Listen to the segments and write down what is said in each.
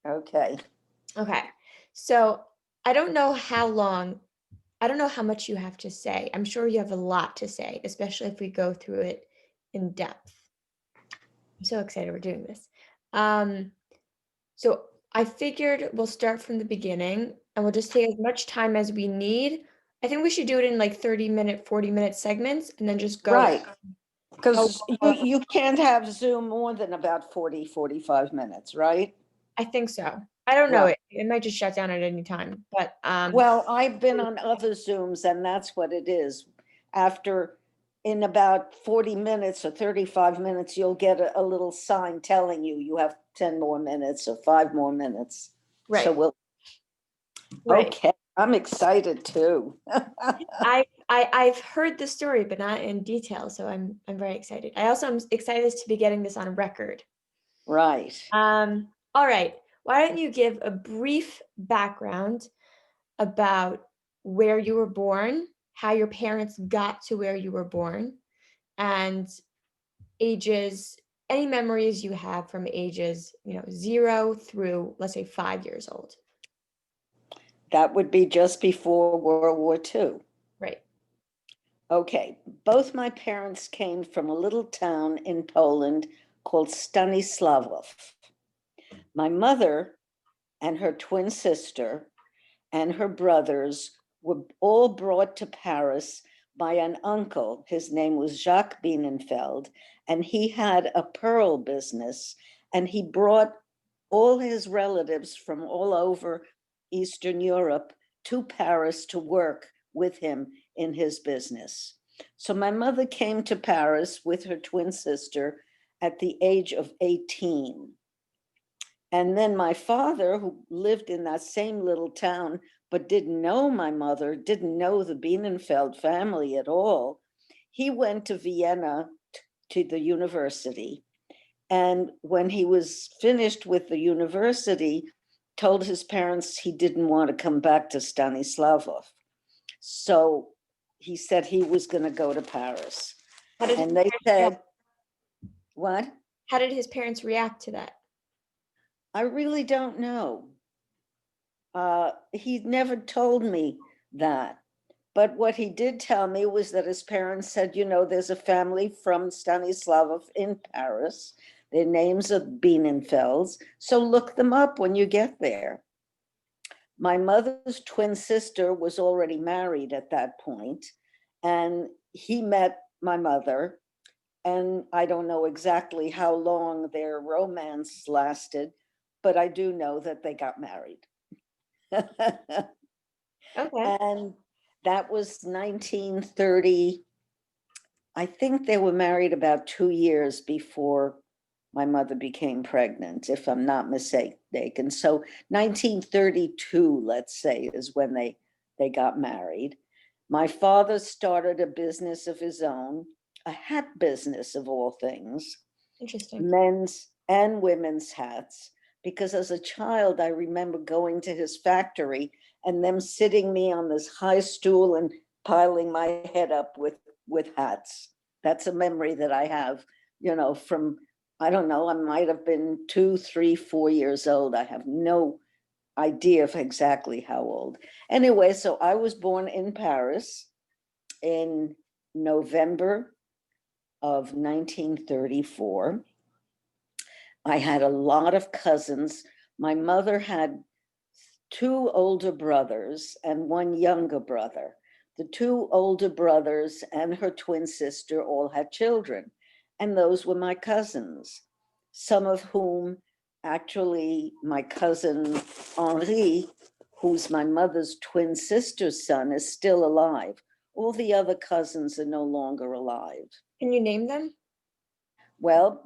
Okay. Okay. So I don't know how long, I don't know how much you have to say. I'm sure you have a lot to say, especially if we go through it in depth. I'm so excited we're doing this. Um, so I figured we'll start from the beginning and we'll just take as much time as we need. I think we should do it in like 30-minute, 40-minute segments and then just go Right. how Because you can't have Zoom more than about 40, 45 minutes, right? I think so. I don't know. Right. It might just shut down at any time, but Well, I've been on other Zooms and that's what it is. After, in about 40 minutes or 35 minutes, you'll get a little sign telling you you have 10 more minutes or 5 more minutes. So right, we'll, right. okay, I'm excited too. I've heard the story, but not in detail, so I'm very excited. I also am excited to be getting this on record. Right. All right. Why don't you give a brief background about where you were born, how your parents got to where you were born, and ages, any memories you have from ages, 0 through, let's say, 5 years old. That would be just before World War II. Right. Okay, both my parents came from a little town in Poland called Stanislavov. My mother and her twin sister and her brothers were all brought to Paris by an uncle. His name was Jacques Bienenfeld, and he had a pearl business, and he brought all his relatives from all over Eastern Europe to Paris to work with him in his business. So my mother came to Paris with her twin sister at the age of 18. And then my father, who lived in that same little town, but didn't know my mother, didn't know the Bienenfeld family at all, he went to Vienna to the university. And when he was finished with the university, told his parents he didn't want to come back to Stanislavov. So he said he was going to go to Paris. How did his And they parents react? said, what? How did his parents react to that? I really don't know. He never told me that. But what he did tell me was that his parents said, there's a family from Stanislavov in Paris. Their names are Bienenfelds. So look them up when you get there. My mother's twin sister was already married at that point, and he met my mother. And I don't know exactly how long their romance lasted, but I do know that they got married. Okay. And that was 1930. I think they were married about 2 years before my mother became pregnant, if I'm not mistaken. So 1932, let's say, is when they got married. My father started a business of his own, a hat business of all things, Interesting. men's and women's hats, because as a child, I remember going to his factory and them sitting me on this high stool and piling my head up with hats. That's a memory that I have, from, I don't know, I might have been 2, 3, 4 years old. I have no idea of exactly how old. Anyway, so I was born in Paris in November of 1934. I had a lot of cousins. My mother had 2 older brothers and 1 younger brother. The 2 older brothers and her twin sister all had children, and those were my cousins, some of whom actually my cousin Henri, who's my mother's twin sister's son, is still alive. All the other cousins are no longer alive. Can you name them? Well,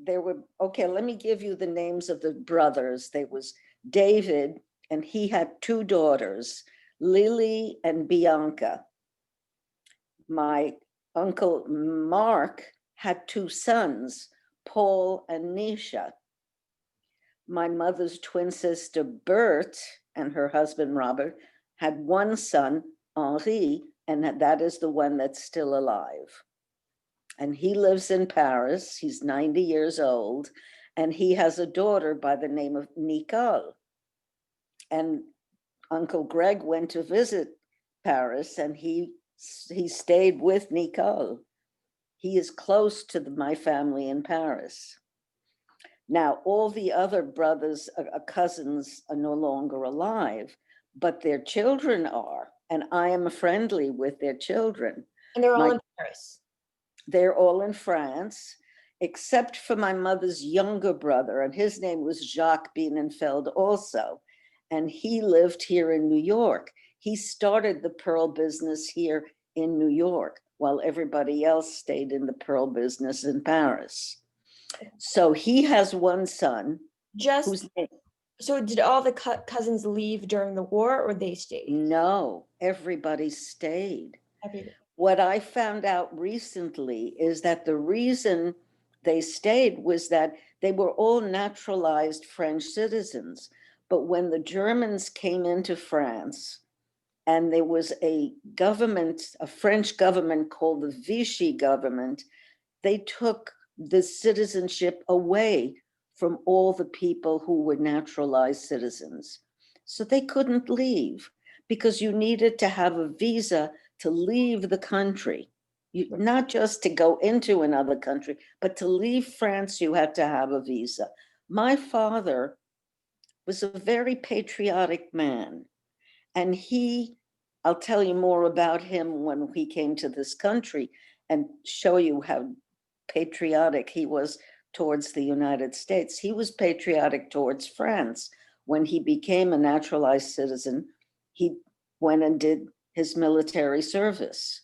there were, okay, let me give you the names of the brothers. There was David, and he had 2 daughters, Lily and Bianca. My uncle Mark had 2 sons, Paul and Nisha. My mother's twin sister Bert and her husband Robert had 1 son, Henri, and that is the one that's still alive. And he lives in Paris. He's 90 years old. And he has a daughter by the name of Nicole. And Uncle Greg went to visit Paris, and he stayed with Nicole. He is close to my family in Paris. Now, all the other brothers, cousins are no longer alive, but their children are, and I am friendly with their children. And they're all My- in Paris. They're all in France, except for my mother's younger brother, and his name was Jacques Bienenfeld also. And he lived here in New York. He started the pearl business here in New York, while everybody else stayed in the pearl business in Paris. So he has one son Just whose name, so did all the cousins leave during the war, or they stayed? no, everybody stayed. Everybody. What I found out recently is that the reason they stayed was that they were all naturalized French citizens. But when the Germans came into France, and there was a government, a French government called the Vichy government, they took the citizenship away from all the people who were naturalized citizens. So they couldn't leave because you needed to have a visa to leave the country. Not just to go into another country, but to leave France, you had to have a visa. My father was a very patriotic man, and I'll tell you more about him when he came to this country and show you how patriotic he was towards the United States. He was patriotic towards France. When he became a naturalized citizen, he went and did his military service.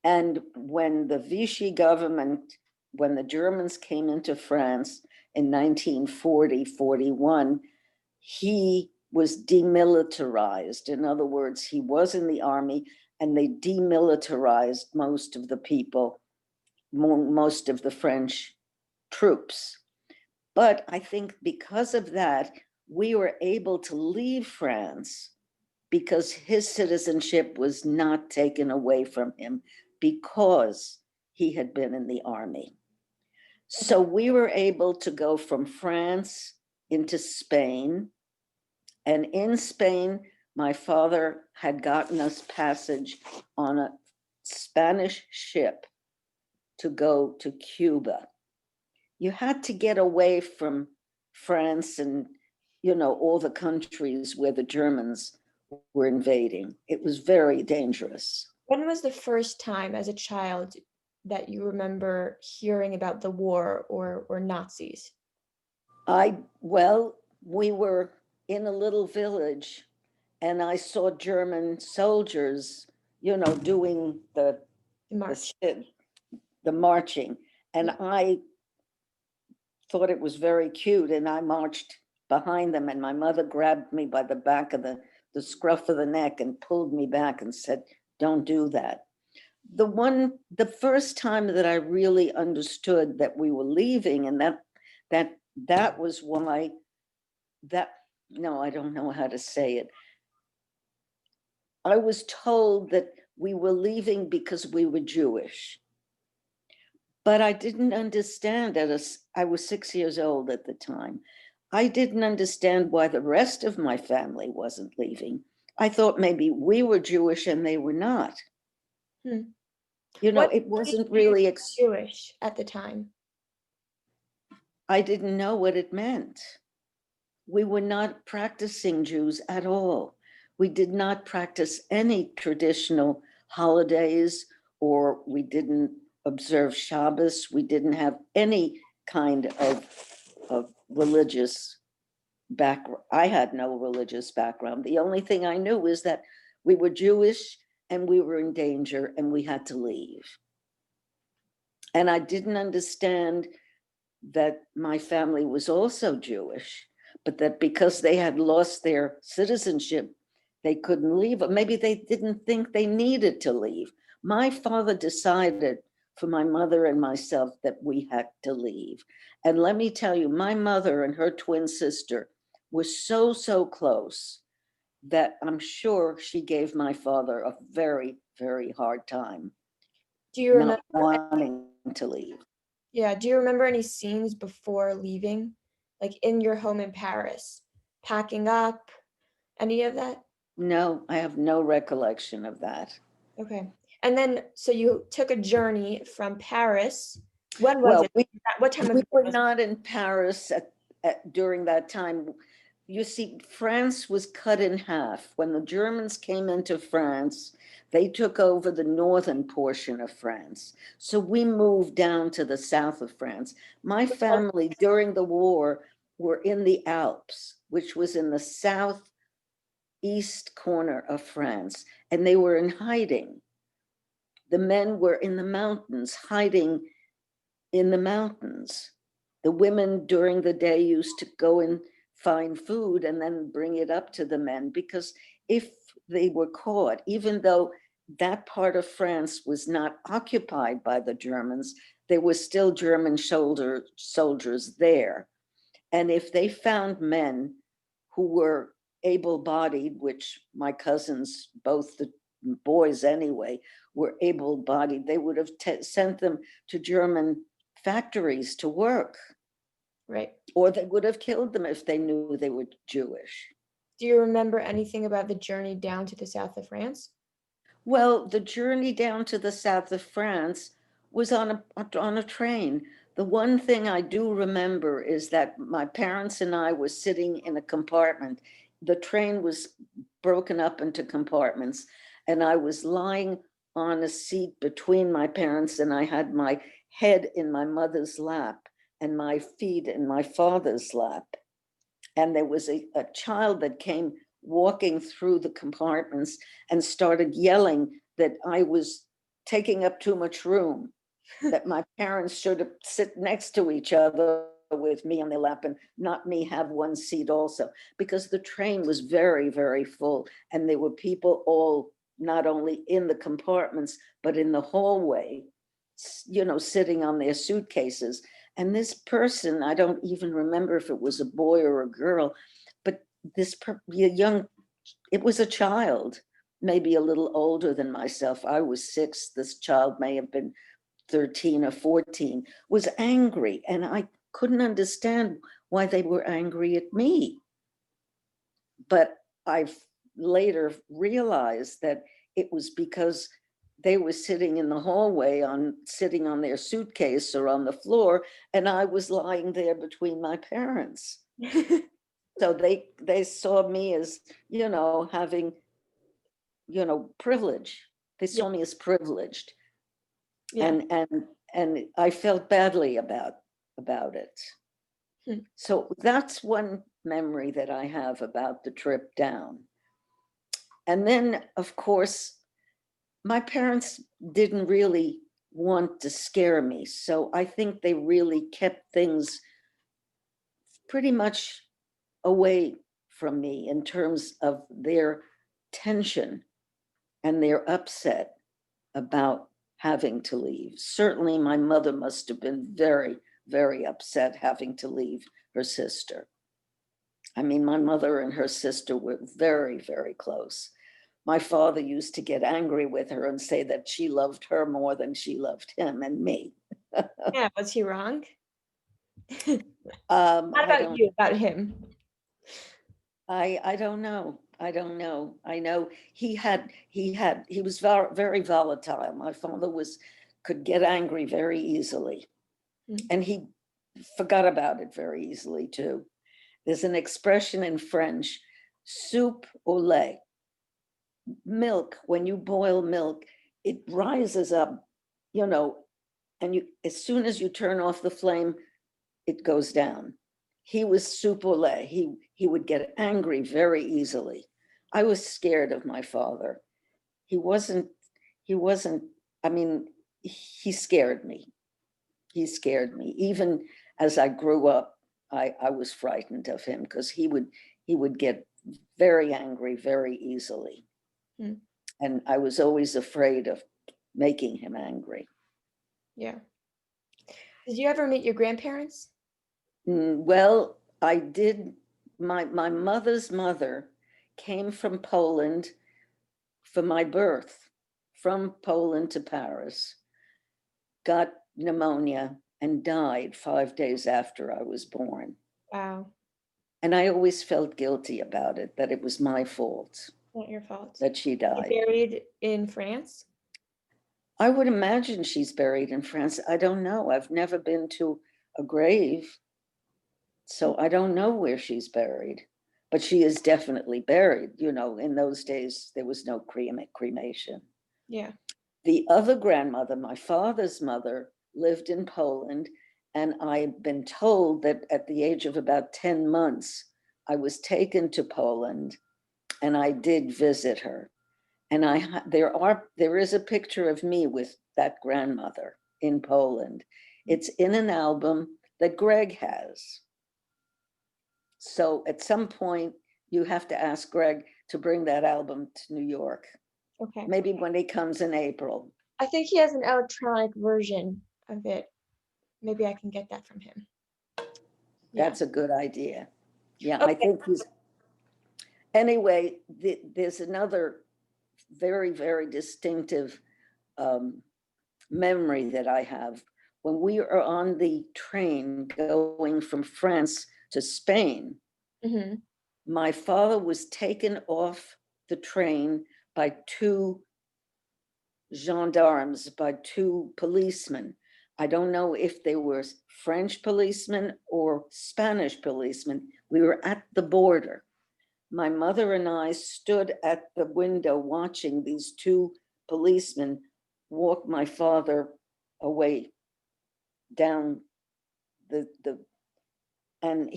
And when the Vichy government, when the Germans came into France in 1940, 41, he was demilitarized. In other words, he was in the army, and they demilitarized most of the people, most of the French troops. But I think because of that, we were able to leave France because his citizenship was not taken away from him because he had been in the army. So we were able to go from France into Spain. And in Spain, my father had gotten us passage on a Spanish ship to go to Cuba. You had to get away from France and, all the countries where the Germans were invading. It was very dangerous. When was the first time as a child that you remember hearing about the war or Nazis? Well, we were in a little village, and I saw German soldiers, doing the March. the marching, and I thought it was very cute, and I marched behind them, and my mother grabbed me by the back of the scruff of the neck and pulled me back and said, "Don't do that." The first time that I really understood that we were leaving, and that was why no, I don't know how to say it. I was told that we were leaving because we were Jewish. But I didn't understand I was 6 years old at the time. I didn't understand why the rest of my family wasn't leaving. I thought maybe we were Jewish and they were not. Hmm. It made wasn't you really, Jewish at the time? I didn't know what it meant. We were not practicing Jews at all. We did not practice any traditional holidays, or we didn't observe Shabbos. We didn't have any kind of religious background. I had no religious background. The only thing I knew was that we were Jewish and we were in danger and we had to leave. And I didn't understand that my family was also Jewish, but that because they had lost their citizenship, they couldn't leave. Or maybe they didn't think they needed to leave. My father decided for my mother and myself that we had to leave. And let me tell you, my mother and her twin sister were so, so close that I'm sure she gave my father a very, very hard time Do you not remember? wanting to leave. Yeah, do you remember any scenes before leaving? Like, in your home in Paris? Packing up? Any of that? No, I have no recollection of that. Okay. And then so you took a journey from Paris. When was Well, it? What time of we year were was it? not in Paris during that time. You see, France was cut in half. When the Germans came into France, they took over the northern portion of France. So we moved down to the south of France. My Which was family during the war were in the Alps, which was in the southeast corner of France, and they were in hiding. The men were in the mountains, hiding in the mountains. The women during the day used to go and find food and then bring it up to the men, because if they were caught, even though that part of France was not occupied by the Germans, there were still German soldiers there. And if they found men who were able-bodied, which my cousins, both the boys anyway, were able-bodied, they would have sent them to German factories to work, right. or they would have killed them if they knew they were Jewish. Do you remember anything about the journey down to the south of France? Well, the journey down to the south of France was on a train. The one thing I do remember is that my parents and I were sitting in a compartment. The train was broken up into compartments, and I was lying on a seat between my parents, and I had my head in my mother's lap and my feet in my father's lap. And there was a child that came walking through the compartments and started yelling that I was taking up too much room, that my parents should have sit next to each other with me on their lap and not me have one seat also, because the train was very, very full. And there were people all not only in the compartments, but in the hallway, sitting on their suitcases. And this person, I don't even remember if it was a boy or a girl, but this young, it was a child, maybe a little older than myself. I was 6. This child may have been 13 or 14, was angry. And I couldn't understand why they were angry at me. But I later realized that it was because they were sitting in the hallway sitting on their suitcase or on the floor, and I was lying there between my parents. So they saw me as, having, privilege. They Yeah, saw me as privileged. yeah. And I felt badly about it. Hmm. So that's one memory that I have about the trip down. And then, of course, my parents didn't really want to scare me. So I think they really kept things pretty much away from me in terms of their tension and their upset about having to leave. Certainly, my mother must have been very, very upset having to leave her sister. I mean, my mother and her sister were very, very close. My father used to get angry with her and say that she loved her more than she loved him and me. Yeah, was he wrong? Not I about don't, you, about him. I don't know. I don't know. I know he was very volatile. My father could get angry very easily, Mm. and he forgot about it very easily too. There's an expression in French, soupe au lait. Milk, when you boil milk, it rises up, you know, and as soon as you turn off the flame, it goes down. He was soupe au lait. He would get angry very easily. I was scared of my father. He wasn't, he wasn't, I mean, he scared me. He scared me. Even as I grew up, I was frightened of him because he would get very angry very easily. Mm. And I was always afraid of making him angry. Yeah. Did you ever meet your grandparents? Well, I did. My mother's mother came from Poland for my birth, from Poland to Paris, got pneumonia, and died 5 days after I was born. Wow. And I always felt guilty about it, that it was my fault Not your fault. that she You died. buried in France? I would imagine she's buried in France. I don't know. I've never been to a grave, so I don't know where she's buried. But she is definitely buried. You know, in those days, there was no cremation. Yeah. The other grandmother, my father's mother, lived in Poland, and I've been told that at the age of about 10 months, I was taken to Poland and I did visit her. And there is a picture of me with that grandmother in Poland. It's in an album that Greg has. So at some point, you have to ask Greg to bring that album to New York, Okay. maybe when he comes in April. I think he has an electronic version of it. Maybe I can get that from him. Yeah. That's a good idea. Yeah, I Okay. think he's, anyway, there's another very, very distinctive memory that I have. When we are on the train going from France to Spain, Mm-hmm. my father was taken off the train by two gendarmes, by two policemen. I don't know if they were French policemen or Spanish policemen. We were at the border. My mother and I stood at the window watching these two policemen walk my father away down the and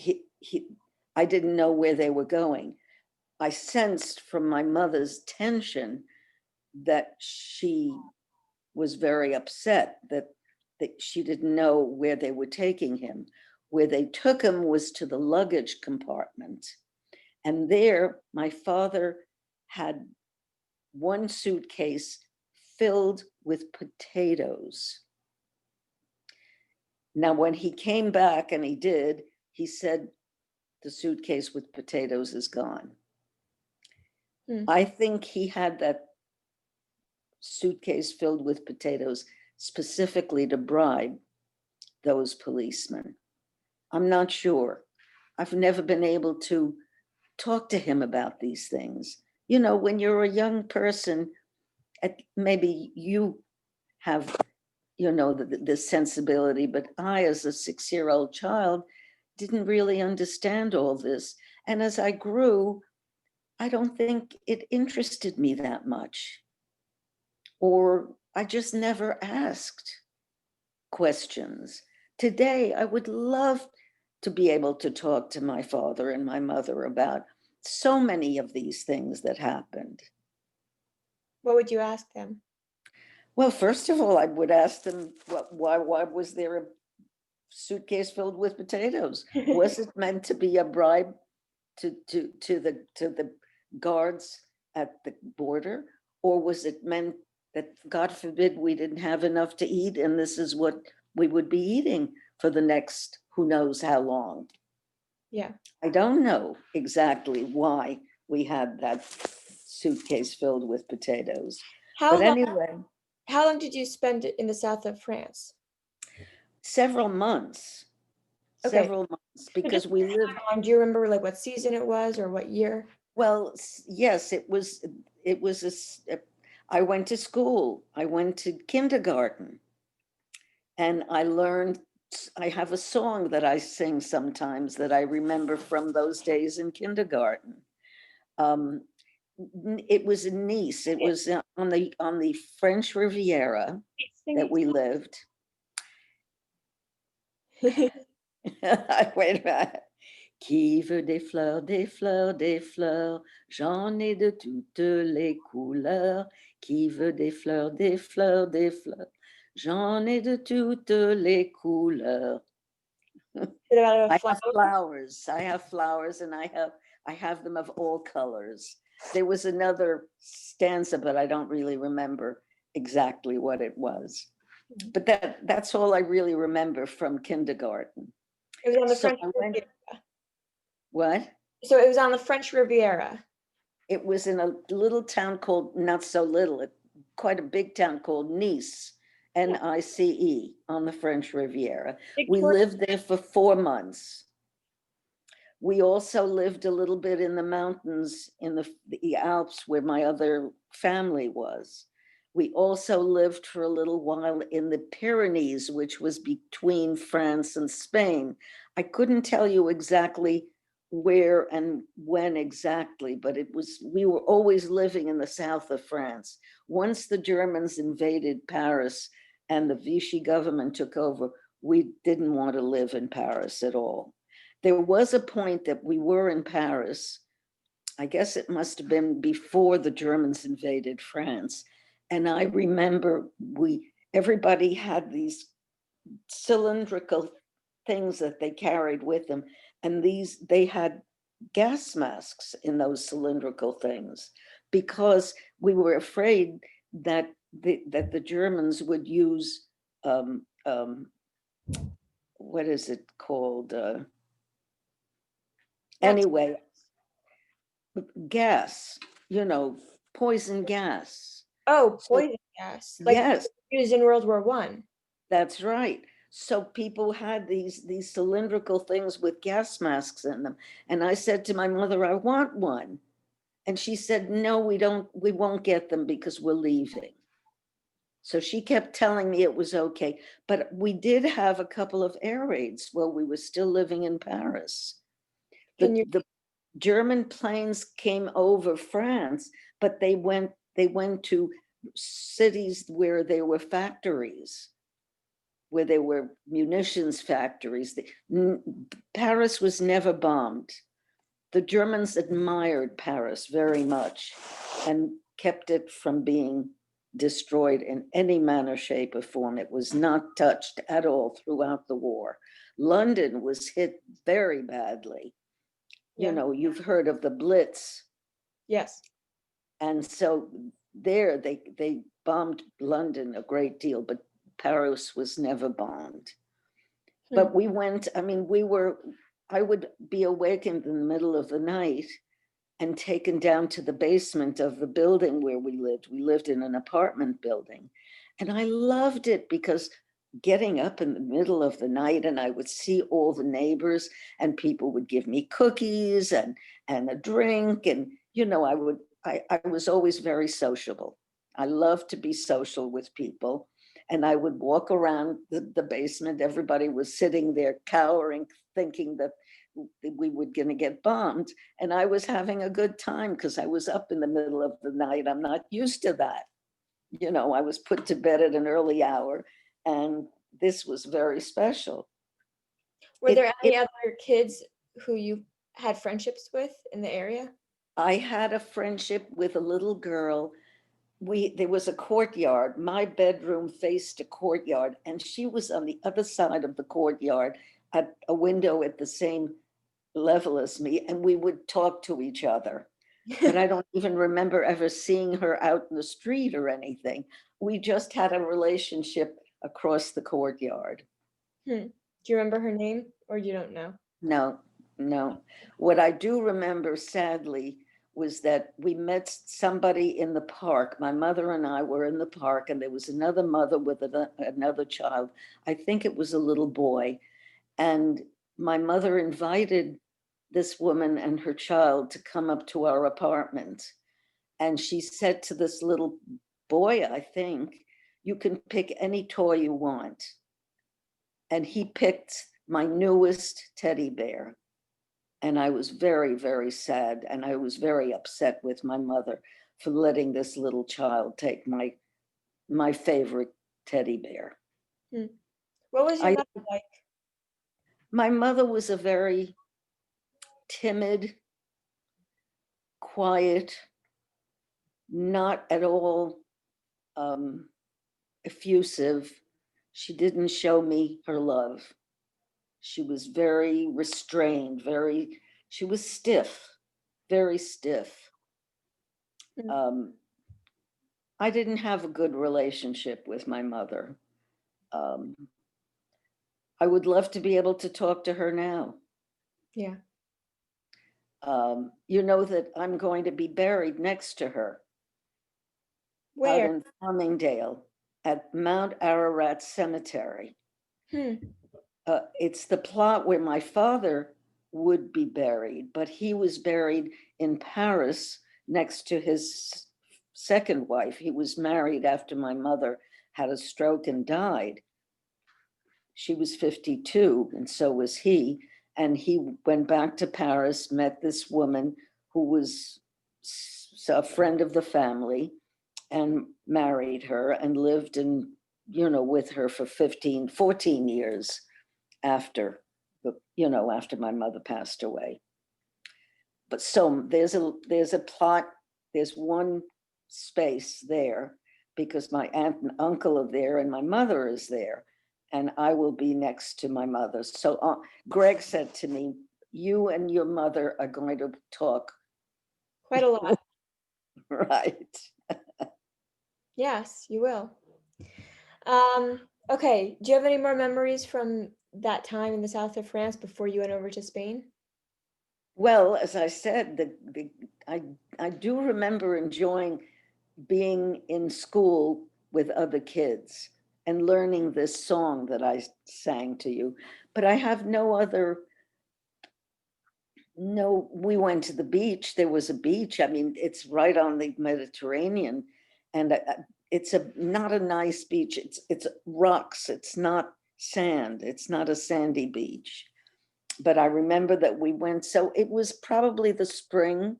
I didn't know where they were going. I sensed from my mother's tension that she was very upset that she didn't know where they were taking him. Where they took him was to the luggage compartment. And there, my father had one suitcase filled with potatoes. Now, when he came back, and he did, he said, the suitcase with potatoes is gone. I think he had that suitcase filled with potatoes specifically to bribe those policemen. I'm not sure. I've never been able to talk to him about these things. You know, when you're a young person, maybe you have, you know, the sensibility, but I, as a 6-year-old child, didn't really understand all this. And as I grew, I don't think it interested me that much. Or I just never asked questions. Today, I would love to be able to talk to my father and my mother about so many of these things that happened. What would you ask them? Well, first of all, I would ask them, why was there a suitcase filled with potatoes? Was it meant to be a bribe to the guards at the border? Or was it meant that, God forbid, we didn't have enough to eat and this is what we would be eating for the next who knows how long? Yeah. I don't know exactly why we had that suitcase filled with potatoes. How But long anyway, how long did you spend in the south of France? several months, Okay. So just because we lived, do you remember like what season it was or what year? well, yes, it was I went to school, I went to kindergarten, and I have a song that I sing sometimes that I remember from those days in kindergarten. Um, it was in Nice. It was on the French Riviera that we lived. Wait a minute. Qui veut des fleurs, des fleurs, des fleurs, j'en ai de toutes les couleurs. Qui veut des fleurs, des fleurs, des fleurs, j'en ai de toutes les couleurs. I have flowers. I have flowers, and I have them of all colors. There was another stanza, but I don't really remember exactly what it was. But that's all I really remember from kindergarten. It was on the So French I went, Riviera. what? So it was on the French Riviera. It was in a little town called, not so little, quite a big town called Nice. NICE, on the French Riviera. We Victoria. lived there for 4 months. We also lived a little bit in the mountains in the Alps where my other family was. We also lived for a little while in the Pyrenees, which was between France and Spain. I couldn't tell you exactly where and when exactly, but we were always living in the south of France. Once the Germans invaded Paris and the Vichy government took over, we didn't want to live in Paris at all. There was a point that we were in Paris. I guess it must have been before the Germans invaded France. And I remember everybody had these cylindrical things that they carried with them. And they had gas masks in those cylindrical things because we were afraid that the Germans would use, what is it called? Not Anyway, gas, poison gas. Oh, So, poison gas, like yes, used in World War I. that's right. So people had these cylindrical things with gas masks in them. And I said to my mother, I want one. And she said, no, we won't get them because we're leaving. So she kept telling me it was okay. But we did have a couple of air raids while we were still living in Paris. Can you The German planes came over France, but they went to cities where there were factories, where there were munitions factories. Paris was never bombed. The Germans admired Paris very much and kept it from being destroyed in any manner, shape, or form. It was not touched at all throughout the war. London was hit very badly. Yeah. You've heard of the Blitz. Yes. And so there they bombed London a great deal, but Paris was never bombed. But we went, I would be awakened in the middle of the night and taken down to the basement of the building where we lived. We lived in an apartment building. And I loved it because getting up in the middle of the night and I would see all the neighbors and people would give me cookies and a drink. And, I was always very sociable. I loved to be social with people. And I would walk around the basement. Everybody was sitting there cowering, thinking that we were going to get bombed. And I was having a good time because I was up in the middle of the night. I'm not used to that. I was put to bed at an early hour, and this was very special. Were there any It other kids who you had friendships with in the area? I had a friendship with a little girl. There was a courtyard. My bedroom faced a courtyard, and she was on the other side of the courtyard at a window at the same level as me, and we would talk to each other. But I don't even remember ever seeing her out in the street or anything. We just had a relationship across the courtyard. Do you remember her name or you don't know? No, no. What I do remember, sadly, was that we met somebody in the park. My mother and I were in the park, and there was another mother with another child. I think it was a little boy. And my mother invited this woman and her child to come up to our apartment. And she said to this little boy, I think, you can pick any toy you want. And he picked my newest teddy bear. And I was very, very sad. And I was very upset with my mother for letting this little child take my favorite teddy bear. What was your I mother like? My mother was a very timid, quiet, not at all effusive. She didn't show me her love. She was very restrained, she was stiff, very stiff. Mm. Um, I didn't have a good relationship with my mother. Um, I would love to be able to talk to her now. Yeah. You know that I'm going to be buried next to her out Where? in Farmingdale. at Mount Ararat Cemetery. Hmm. It's the plot where my father would be buried, but he was buried in Paris next to his second wife. He was married after my mother had a stroke and died. She was 52, and so was he. And he went back to Paris, met this woman who was a friend of the family, and married her and lived in, with her for 14 years after after my mother passed away. But so there's a plot, there's one space there because my aunt and uncle are there and my mother is there, and I will be next to my mother. So Greg said to me, you and your mother are going to talk. Quite a lot. Right. Yes, you will. Okay. Do you have any more memories from that time in the south of France before you went over to Spain? Well, as I said, I do remember enjoying being in school with other kids and learning this song that I sang to you. But I have no, we went to the beach. There was a beach. I mean, it's right on the Mediterranean, and it's not a nice beach. It's rocks. It's not sand. It's not a sandy beach. But I remember that we went, so it was probably the spring.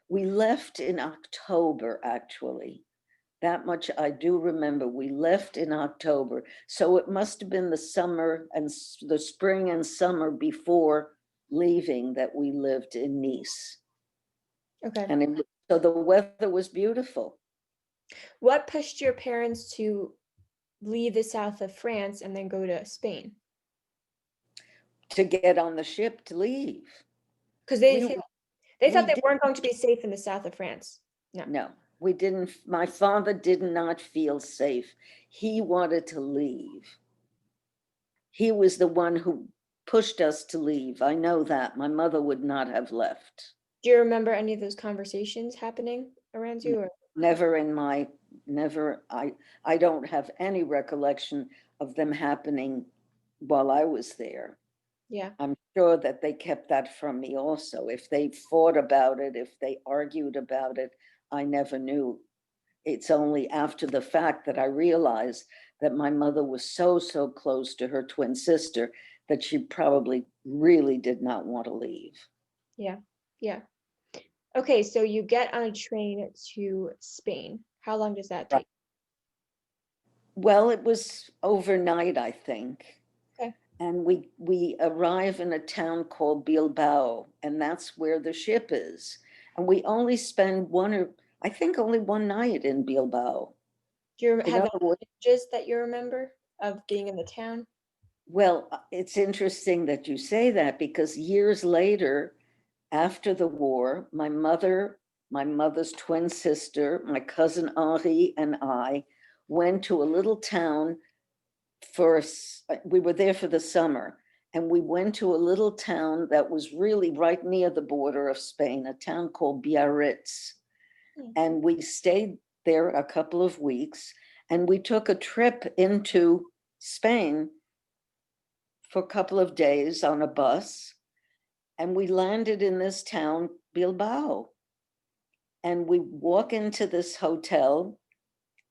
We left in October, actually. That much I do remember. We left in October. So it must have been the summer and the spring and summer before leaving that we lived in Nice. Okay. And so the weather was beautiful. What pushed your parents to leave the south of France and then go to Spain? To get on the ship to leave. Because We they we thought they did weren't going to be safe in the south of France. No. no, we didn't. My father did not feel safe. He wanted to leave. He was the one who pushed us to leave. I know that. My mother would not have left. Do you remember any of those conversations happening around you? Or Never in my, never, I don't have any recollection of them happening while I was there. yeah, I'm sure that they kept that from me also. If they fought about it, if they argued about it, I never knew. It's only after the fact that I realized that my mother was so close to her twin sister that she probably really did not want to leave. yeah, yeah. Okay, so you get on a train to Spain. How long does that Right. take? Well, it was overnight, I think. Okay. And we arrive in a town called Bilbao, and that's where the ship is. And we only spend I think only one night in Bilbao. Do you In have other words, any images that you remember of being in the town? well, it's interesting that you say that because years later, after the war, my mother's twin sister, my cousin Henri, and I went to a little town we were there for the summer, and we went to a little town that was really right near the border of Spain, a town called Biarritz. Hmm. And we stayed there a couple of weeks, and we took a trip into Spain for a couple of days on a bus, and we landed in this town, Bilbao. And we walk into this hotel,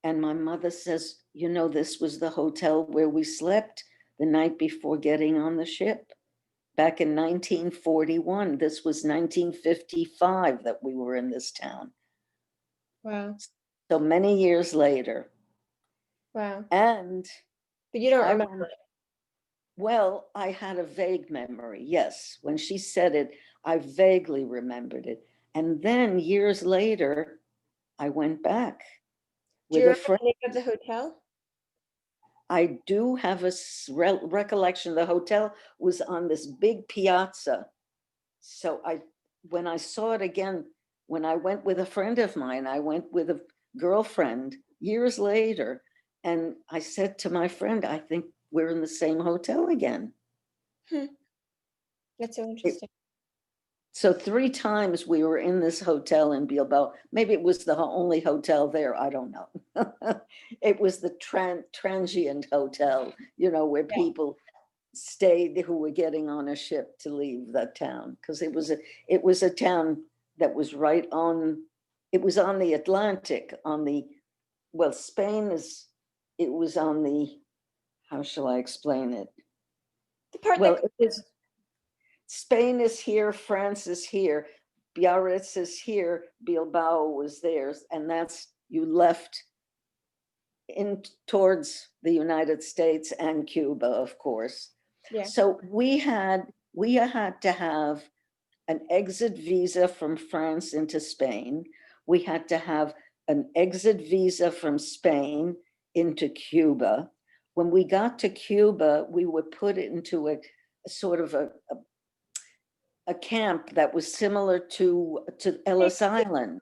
and my mother says, this was the hotel where we slept the night before getting on the ship back in 1941. This was 1955 that we were in this town. Wow. So many years later. Wow. And But you don't I remember went, it. well, I had a vague memory. Yes. When she said it, I vaguely remembered it. And then years later, I went back Do you with a remember friend. the name of the hotel? I do have a recollection. The hotel was on this big piazza. So when I saw it again, when I went with a friend of mine, I went with a girlfriend years later, and I said to my friend, I think we're in the same hotel again. Hmm. That's so It, interesting. So 3 times we were in this hotel in Bilbao. Maybe it was the only hotel there. I don't know. It was the transient hotel, where Yeah. people stayed who were getting on a ship to leave that town, because it was a town that was it was on the Atlantic, well, it was on the, how shall I explain it? The part Well, that it was, Spain is here, France is here, Biarritz is here, Bilbao was theirs, and you left in towards the United States and Cuba, of course. yeah. So we had to have an exit visa from France into Spain. We had to have an exit visa from Spain into Cuba. When we got to Cuba, we were put into a sort of a camp that was similar to Ellis Island.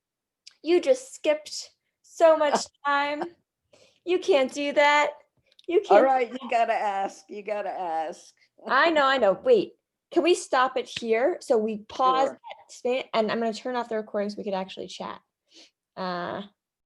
You just skipped so much time. You can't do that. You All can't. right, you gotta ask. You gotta ask. I know, I know. Wait, can we stop it here? So we pause Sure. at Spain, and I'm going to turn off the recording so we could actually chat. Uh,